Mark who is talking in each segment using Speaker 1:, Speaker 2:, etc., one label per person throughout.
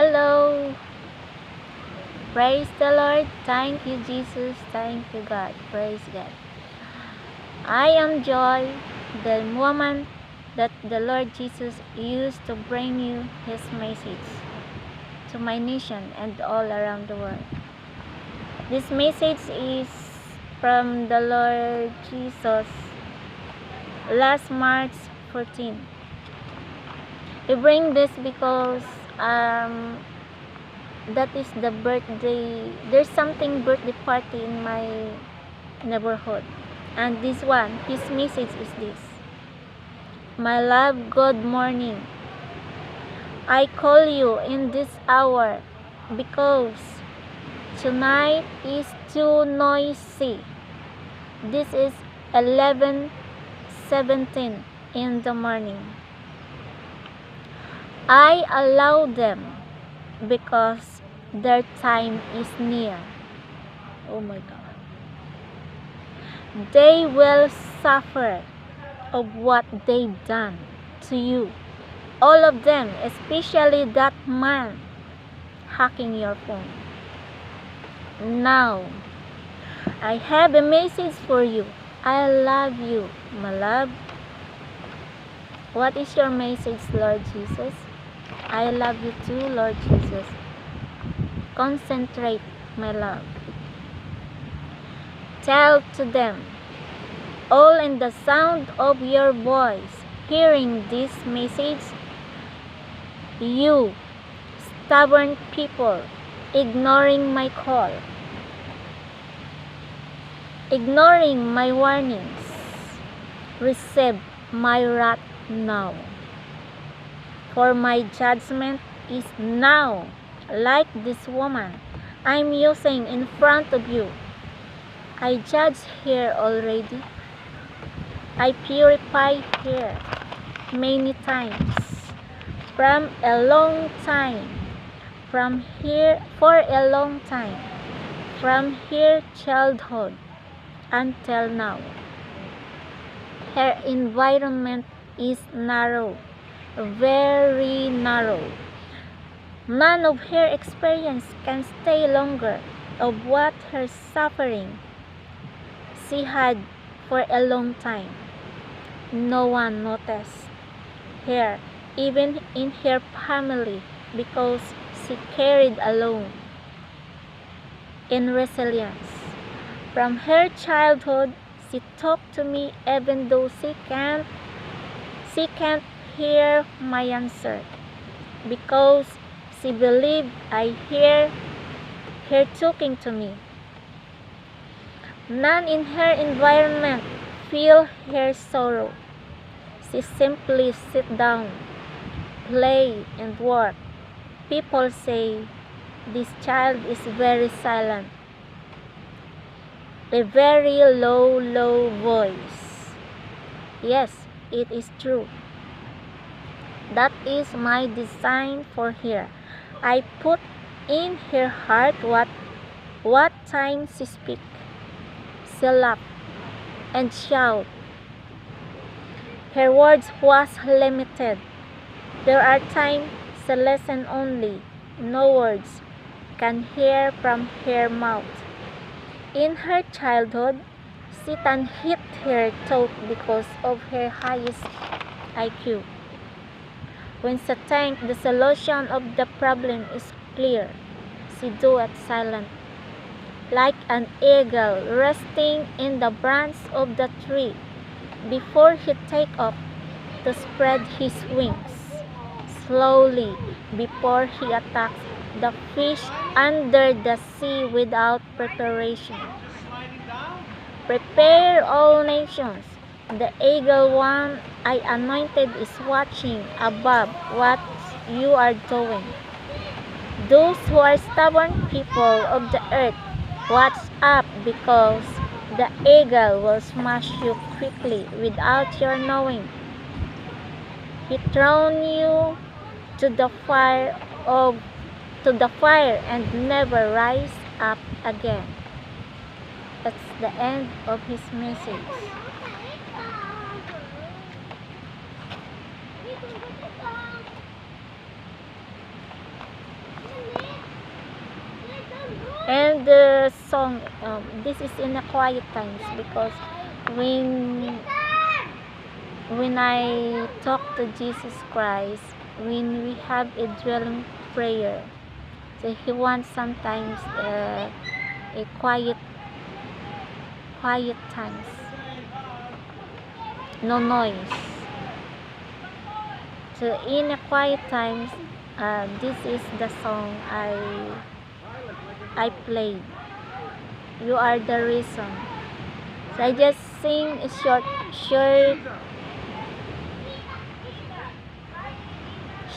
Speaker 1: Hello. Praise the Lord. Thank you, Jesus. Thank you, God. Praise God. I am Joy, the woman that the Lord Jesus used to bring you His message to my nation and all around the world. This message is from the Lord Jesus last March 14. I bring this because that is the birthday. There's something birthday party in my neighborhood, and this one, his message is this: My love, good morning. I call you in this hour because tonight is too noisy. This is 11:17 in the morning. I allow them because their time is near. Oh my God. They will suffer of what they've done to you. All of them, especially that man hacking your phone. Now, I have a message for you. I love you, my love. What is your message, Lord Jesus? I love you too, Lord Jesus. Concentrate, my love. Tell to them, all in the sound of your voice, hearing this message, you stubborn people, ignoring my call, ignoring my warnings, receive my wrath now. For my judgment is now, like this woman I'm using in front of you. I judge her already. I purify her many times, from a long time, from her for a long time, from her childhood until now. Her environment is narrow, very narrow. None of her experience can stay longer of what her suffering she had for a long time. No one noticed her, even in her family, because she carried alone in resilience. From her childhood, she talked to me even though she can't hear my answer, because she believed I hear her talking to me. None in her environment feel her sorrow. She simply sit down, play, and work. People say this child is very silent. A very low voice. Yes, it is true. That is my design for her. I put in her heart what time she speak. She laugh and shout. Her words was limited. There are times she listen only. No words can hear from her mouth. In her childhood, Satan hit her thought because of her highest IQ. When she thinks the solution of the problem is clear, she do it silent, like an eagle resting in the branch of the tree before he take off to spread his wings slowly before he attacks the fish under the sea without preparation. Prepare all nations. The eagle one I anointed is watching above what you are doing. Those who are stubborn people of the earth, watch up, because the eagle will smash you quickly without your knowing. He thrown you to the fire and never rise up again. That's the end of his message. And the song, this is in the quiet times, because when I talk to Jesus Christ, when we have a dwelling prayer, so He wants sometimes a quiet times, no noise. So in a quiet times, this is the song I played. You are the reason. So I just sing a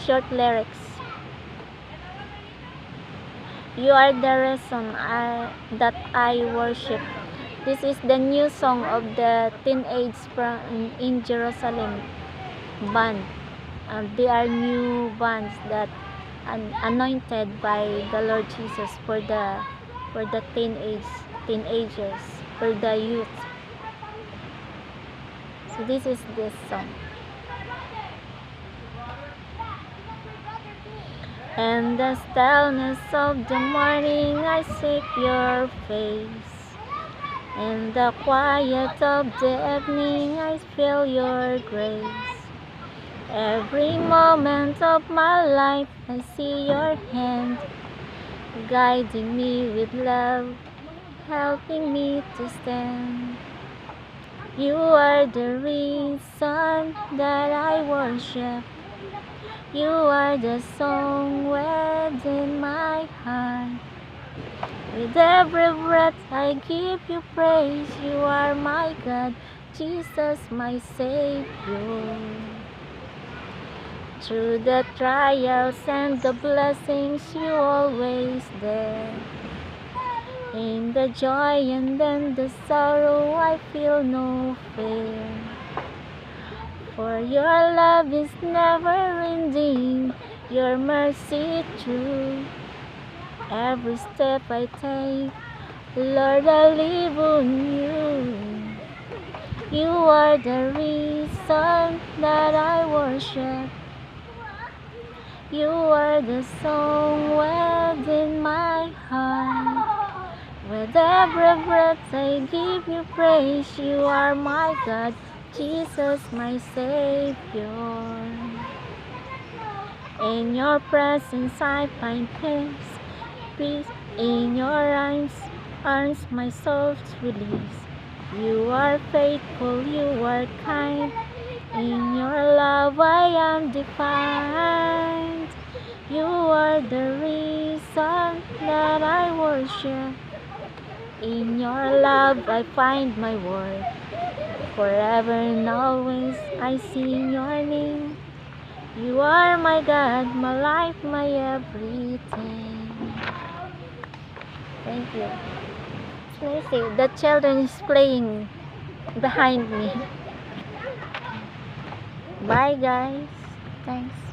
Speaker 1: short lyrics. You are the reason that I worship. This is the new song of the teenage in Jerusalem band. They are new bands that anointed by the Lord Jesus for the teenagers, for the youth. So this is this song. In the stillness of the morning, I seek your face. In the quiet of the evening, I feel your grace. Every moment of my life, I see your hand, guiding me with love, helping me to stand. You are the reason that I worship. You are the song within my heart. With every breath I give you praise. You are my God, Jesus my Savior. Through the trials and the blessings, you always there. In the joy and then the sorrow, I feel no fear. For your love is never ending, your mercy true. Every step I take, Lord, I live on you. You are the reason that I worship. You are the song within my heart. With every breath I give you praise. You are my God, Jesus my Savior. In your presence I find peace. In your arms my soul's release. You are faithful, you are kind. In your love I am defined. You are the reason that I worship. In your love I find my worth. Forever and always I sing your name. You are my God, my life, my everything. Thank you. Let's see, the children is playing behind me. Bye guys. Thanks.